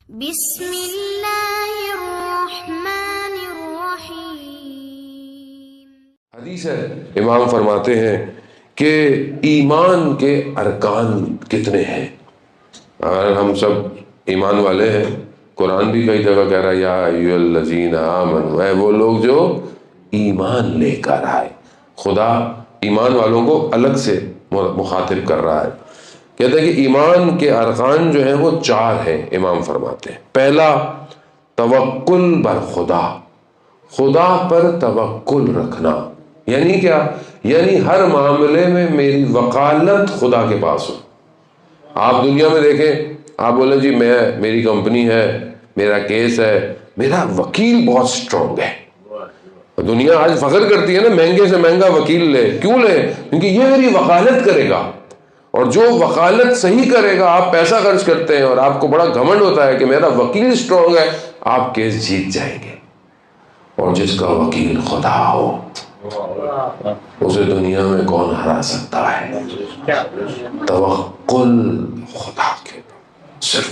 بسم اللہ الرحمن الرحیم۔ حدیث ہے، امام فرماتے ہیں کہ ایمان کے ارکان کتنے ہیں۔ اور ہم سب ایمان والے ہیں، قرآن بھی کئی جگہ کہہ رہا ہے یا ایھا الذین آمنوا، اے وہ لوگ جو ایمان لے کر آئے۔ خدا ایمان والوں کو الگ سے مخاطب کر رہا ہے، کہتے ہیں کہ ایمان کے ارکان جو ہیں وہ 4 ہیں۔ امام فرماتے ہیں پہلا توکل بر خدا، خدا پر توکل رکھنا۔ یعنی کیا؟ یعنی ہر معاملے میں میری وکالت خدا کے پاس ہو۔ آپ دنیا میں دیکھیں، آپ بولیں جی میری کمپنی ہے، میرا کیس ہے، میرا وکیل بہت سٹرونگ ہے۔ دنیا آج فخر کرتی ہے نا، مہنگے سے مہنگا وکیل لے۔ کیوں لے؟ کیونکہ یہ میری وکالت کرے گا، اور جو وکالت صحیح کرے گا، آپ پیسہ خرچ کرتے ہیں اور آپ کو بڑا گھمنڈ ہوتا ہے کہ میرا وکیل سٹرونگ ہے، آپ کیس جیت جائیں گے۔ اور جس کا وکیل خدا ہو، اسے دنیا میں کون ہرا سکتا ہے؟ توکل خدا کے صرف۔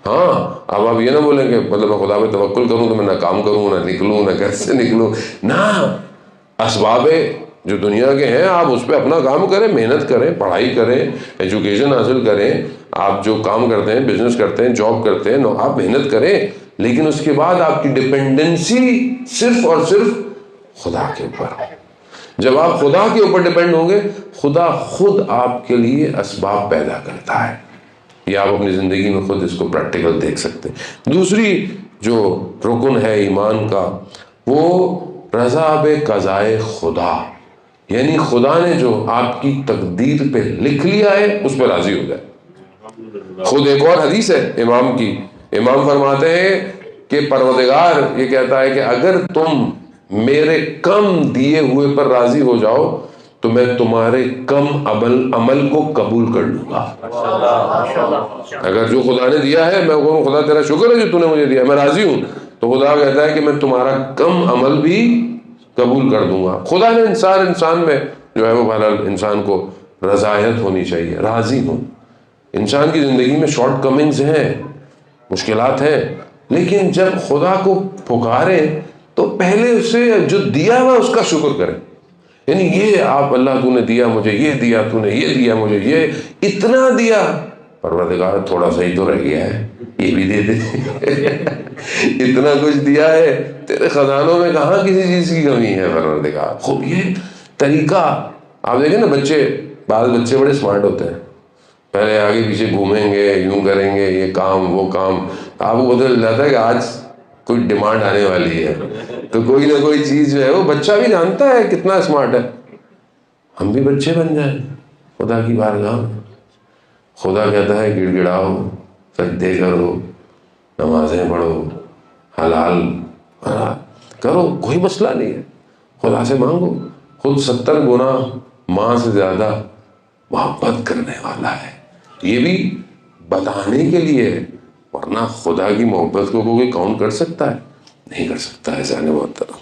ہاں، اب آپ یہ نہ بولیں کہ مطلب میں خدا پہ توکل کروں تو میں نہ کام کروں، نہ نکلوں، نہ گھر سے نکلوں۔ نہ، اسباب جو دنیا کے ہیں آپ اس پہ اپنا کام کریں، محنت کریں، پڑھائی کریں، ایجوکیشن حاصل کریں، آپ جو کام کرتے ہیں، بزنس کرتے ہیں، جاب کرتے ہیں، آپ محنت کریں، لیکن اس کے بعد آپ کی ڈپینڈنسی صرف اور صرف خدا کے اوپر ہو۔ جب آپ خدا کے اوپر ڈیپینڈ ہوں گے، خدا خود آپ کے لیے اسباب پیدا کرتا ہے۔ یہ آپ اپنی زندگی میں خود اس کو پریکٹیکل دیکھ سکتے ہیں۔ دوسری جو رکن ہے ایمان کا، وہ رضا بقضائے خدا، یعنی خدا نے جو آپ کی تقدیر پہ لکھ لیا ہے اس پہ راضی ہو جائے۔ خود ایک اور حدیث ہے امام کی، امام فرماتے ہیں کہ پروردگار یہ کہتا ہے کہ اگر تم میرے کم دیے ہوئے پر راضی ہو جاؤ تو میں تمہارے کم عمل کو قبول کر لوں گا۔ اگر جو خدا نے دیا ہے میں کہوں خدا تیرا شکر ہے جو تو نے مجھے دیا، میں راضی ہوں، تو خدا کہتا ہے کہ میں تمہارا کم عمل بھی قبول کر دوں گا۔ خدا نے انسان میں جو ہے وہ بہرحال انسان کو رضایت ہونی چاہیے، راضی ہوں۔ انسان کی زندگی میں شارٹ کمنگز ہیں، مشکلات ہیں، لیکن جب خدا کو پکارے تو پہلے اسے جو دیا ہوا اس کا شکر کرے۔ یعنی یہ آپ اللہ تو نے دیا مجھے، یہ دیا تو نے، یہ دیا مجھے، یہ اتنا دیا، پروردگار تھوڑا سا ہی تو رہ گیا ہے، یہ بھی دے دے۔ اتنا کچھ دیا ہے، تیرے خزانوں میں کہاں کسی چیز کی کمی ہے پروردگار۔ خوب یہ طریقہ آپ دیکھیں نا، بعض بچے بڑے سمارٹ ہوتے ہیں، پہلے آگے پیچھے گھومیں گے، یوں کریں گے، یہ کام وہ کام، آپ کو پتہ چل جاتا ہے کہ آج کوئی ڈیمانڈ آنے والی ہے، تو کوئی نہ کوئی چیز جو ہے وہ بچہ بھی جانتا ہے کتنا اسمارٹ ہے۔ ہم بھی بچے بن جائیں خدا کی بارگاہ میں۔ خدا کہتا ہے گڑ گڑاؤ، سجدے کرو، نمازیں پڑھو، حلال کرو، کوئی مسئلہ نہیں ہے، خدا سے مانگو۔ خود 70 گنا ماں سے زیادہ محبت کرنے والا ہے، یہ بھی بتانے کے لیے، ورنہ خدا کی محبت کو کوئی کاؤنٹ کر سکتا ہے؟ نہیں کر سکتا ہے جانے محترم۔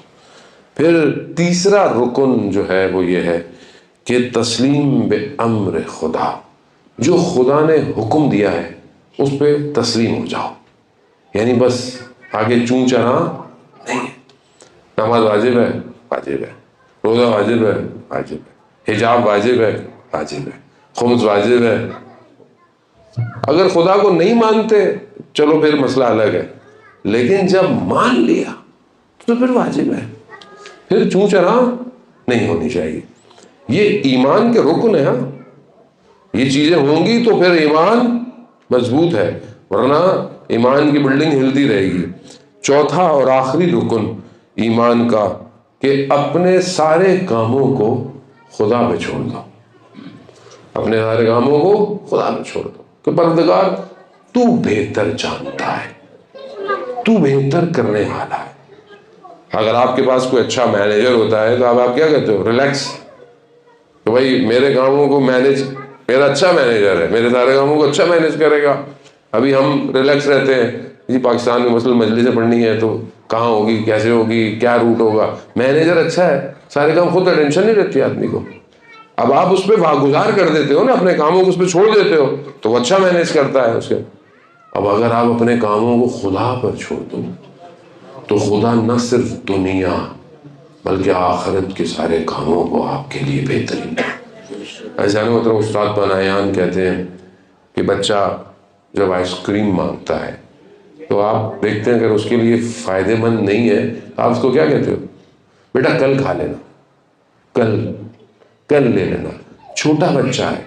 پھر تیسرا رکن جو ہے وہ یہ ہے کہ تسلیم بے امر خدا، جو خدا نے حکم دیا ہے اس پہ تسلیم ہو جاؤ۔ یعنی بس آگے چون چرا نہیں ہے۔ نماز واجب ہے، واجب ہے، روزہ واجب ہے، واجب ہے، حجاب واجب ہے، واجب ہے، خمس واجب ہے۔ اگر خدا کو نہیں مانتے چلو پھر مسئلہ الگ ہے، لیکن جب مان لیا تو پھر واجب ہے، پھر چون چرا نہیں ہونی چاہیے۔ یہ ایمان کے رکن ہے۔ یہ چیزیں ہوں گی تو پھر ایمان مضبوط ہے، ورنہ ایمان کی بلڈنگ ہلتی رہے گی۔ چوتھا اور آخری رکن ایمان کا کہ اپنے سارے کاموں کو خدا پہ چھوڑ دو، اپنے سارے کاموں کو خدا پہ چھوڑ دو کہ پروردگار تو بہتر جانتا ہے، تو بہتر کرنے والا ہے۔ اگر آپ کے پاس کوئی اچھا مینیجر ہوتا ہے تو آپ کیا کہتے ہو؟ ریلیکس، کہ بھائی میرے کاموں کو مینیج، میرا اچھا مینیجر ہے، میرے سارے کاموں کو اچھا مینیج کرے گا۔ ابھی ہم ریلیکس رہتے ہیں جی، پاکستان میں مثلاً مجلسیں پڑھنی ہے تو کہاں ہوگی، کیسے ہوگی، کیا روٹ ہوگا۔ مینیجر اچھا ہے، سارے کام خود ٹینشن نہیں رہتی آدمی کو۔ اب آپ اس پہ واگزار کر دیتے ہو نا، اپنے کاموں کو اس پہ چھوڑ دیتے ہو تو وہ اچھا مینیج کرتا ہے اس کے۔ اب اگر آپ اپنے کاموں کو خدا پر چھوڑ دو تو خدا نہ صرف دنیا بلکہ آخرت کے سارے کاموں کو آپ کے لیے بہترین ہے۔ ایسا نہیں مطلب استاد بنایان کہتے ہیں کہ بچہ جب آئس کریم مانگتا ہے تو آپ دیکھتے ہیں اگر اس کے لیے فائدہ مند نہیں ہے تو آپ اس کو کیا کہتے ہو؟ بیٹا کل کھا لینا، کل لے لینا۔ چھوٹا بچہ ہے،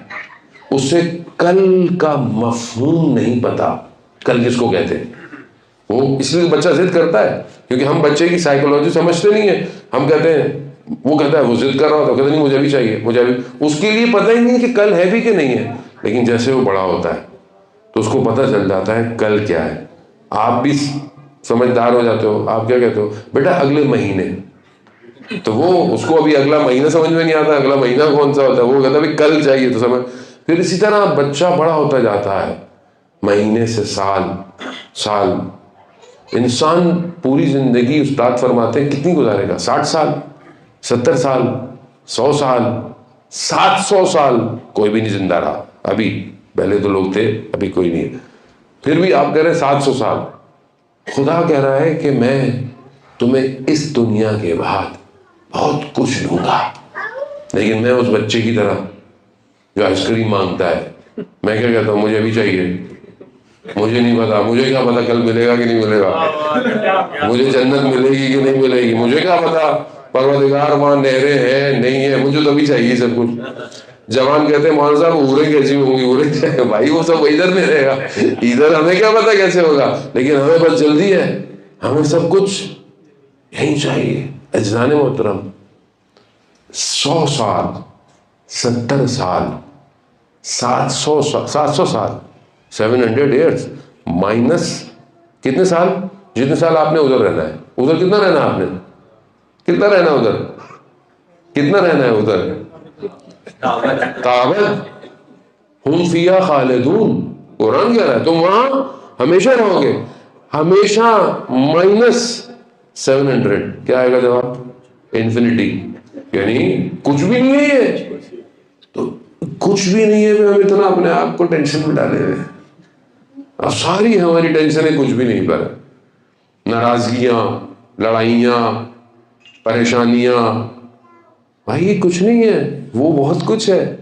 اسے کل کا مفہوم نہیں پتا، کل کس کو کہتے ہیں۔ وہ اس لیے بچہ ضد کرتا ہے کیونکہ ہم بچے کی سائیکولوجی سمجھتے نہیں ہیں۔ ہم کہتے ہیں، وہ کہتا ہے وہ ضد کر رہا ہوتا ہے، کہتا نہیں مجھے بھی چاہیے، مجھے بھی۔ اس کے لیے پتہ ہی نہیں کہ کل ہے بھی کہ نہیں ہے، لیکن جیسے وہ بڑا ہوتا ہے تو اس کو پتہ چل جاتا ہے کل کیا ہے۔ آپ بھی سمجھدار ہو جاتے ہو، آپ کیا کہتے ہو؟ بیٹا اگلے مہینے۔ تو وہ اس کو ابھی اگلا مہینہ سمجھ میں نہیں آتا، اگلا مہینہ کون سا ہوتا ہے، وہ کہتا ہے کل چاہیے تو سمجھ۔ پھر اسی طرح بچہ بڑا ہوتا جاتا ہے، مہینے سے سال۔ انسان پوری زندگی استاد فرماتے ہیں کتنی گزارے گا؟ 60 سال، 70 سال، 100 سال، 700 سال۔ کوئی بھی نہیں زندہ رہا ابھی، پہلے تو لوگ تھے، ابھی کوئی نہیں ہے۔ پھر بھی آپ کہہ رہے ہیں 700 سال۔ خدا کہہ رہا ہے کہ میں تمہیں اس دنیا کے بعد بہت کچھ دوں گا، لیکن میں اس بچے کی طرح جو آئس کریم مانگتا ہے، میں کیا کہتا ہوں؟ مجھے بھی چاہیے، مجھے نہیں پتا، مجھے کیا پتا کل ملے گا کہ نہیں ملے گا، مجھے جنت ملے گی کہ نہیں ملے گی، مجھے کیا پتا پروردگار وہاں نہریں ہیں نہیں ہے، مجھے تو بھی چاہیے سب کچھ۔ جوان کہتے ہیں مولانا صاحب اوریں کیسی ہوں گی؟ اوریں بھائی وہ سب ادھر میں رہے گا، ادھر ہمیں کیا پتا کیسے ہوگا، لیکن ہمیں بس جلدی ہے، ہمیں سب کچھ یہی چاہیے۔ اجزان محترم، 100 سال، 70 سال، 700 سال، 700 ایئرس مائنس کتنے سال؟ جتنے سال آپ نے ادھر رہنا ہے۔ ادھر کتنا رہنا ہے آپ نے؟ کتنا رہنا ہے ادھر؟ کتنا رہنا ہے ادھر؟ تابت ہم فیہا خالدون، قرآن کہہ رہا ہے تم وہاں ہمیشہ رہو گے، ہمیشہ مائنس 700۔ کیا آئے گا جواب؟ انفینٹی، یعنی کچھ بھی نہیں ہے یہ تو کچھ بھی نہیں ہے۔ ہم اتنا اپنے آپ کو ٹینشن میں ڈالے ہوئے ہیں، اب ساری ہماری ٹینشنیں کچھ بھی نہیں پر، ناراضگیاں، لڑائیاں، پریشانیاں، بھائی یہ کچھ نہیں ہے، وہ بہت کچھ ہے۔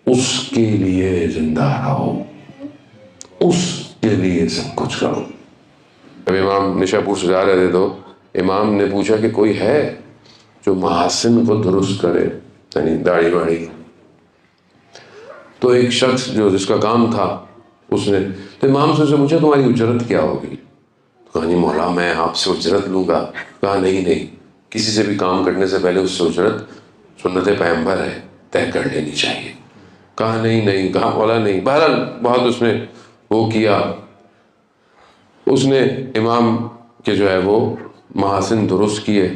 اس کے لیے زندہ رہو، اس کے لیے سب کچھ کرو۔ اب امام نشا پور سے جا رہے تھے تو امام نے پوچھا کہ کوئی ہے جو محاسن کو درست کرے، یعنی داڑھی واڑی۔ تو ایک شخص جو جس کا کام تھا اس نے تو امام سے اسے پوچھا تمہاری اجرت کیا ہوگی؟ کہا نہیں مولا میں آپ سے اجرت لوں گا۔ کہا نہیں، کسی سے بھی کام کرنے سے پہلے اس سے اجرت سنت پیغمبر ہے، طے کر لینی چاہیے۔ کہا نہیں، کہا مولا نہیں۔ بہرحال بہت اس نے وہ کیا، اس نے امام کے جو ہے وہ محاسن درست کیے۔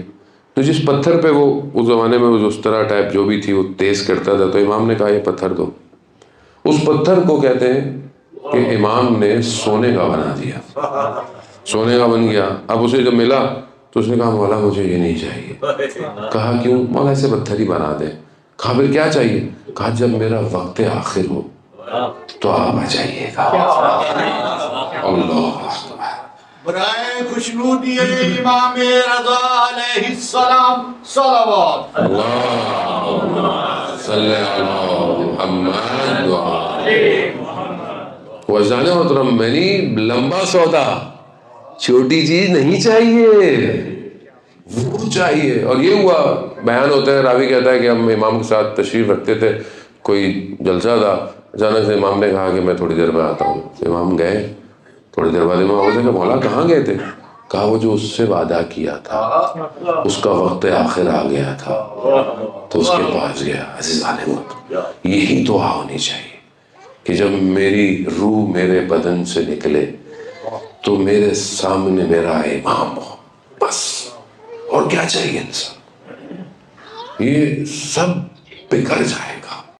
تو جس پتھر پہ وہ اس زمانے میں وہ اس طرح ٹائپ جو بھی تھی وہ تیز کرتا تھا، تو امام نے کہا یہ پتھر دو۔ اس پتھر کو کہتے ہیں کہ امام نے سونے کا بنا دیا، سونے کا بن گیا۔ اب اسے جب ملا تو اس نے کہا مولا مجھے یہ نہیں چاہیے۔ کہا کیوں؟ مولا اسے پتھر ہی بنا دے۔ کہا پھر کیا چاہیے؟ کہا جب میرا وقت آخر ہو تو آپ آ جائیے گا۔ اللہ برائے خوشنودی امام رضا علیہ السلام صلوات۔ اللہم صلی علی محمد وزان محترم، میں نے لمبا سودا، چھوٹی چیز نہیں چاہیے، وہ چاہیے۔ اور یہ ہوا، بیان ہوتا ہے، راوی کہتا ہے کہ ہم امام کے ساتھ تشریف رکھتے تھے، کوئی جلسہ تھا، اچانک سے امام نے کہا کہ میں تھوڑی دیر میں آتا ہوں۔ امام گئے، تھوڑی دیر بعد امام سے کہ مولا کہاں گئے تھے؟ کہا وہ جو اس سے وعدہ کیا تھا اس کا وقت آخر آ گیا تھا تو اس کے پاس گیا۔ عزیزان محترم، یہی دعا ہونی چاہیے کہ جب میری روح میرے بدن سے نکلے تو میرے سامنے میرا امام ہو، بس اور کیا چاہیے انسان، یہ سب بگڑ جائے گا۔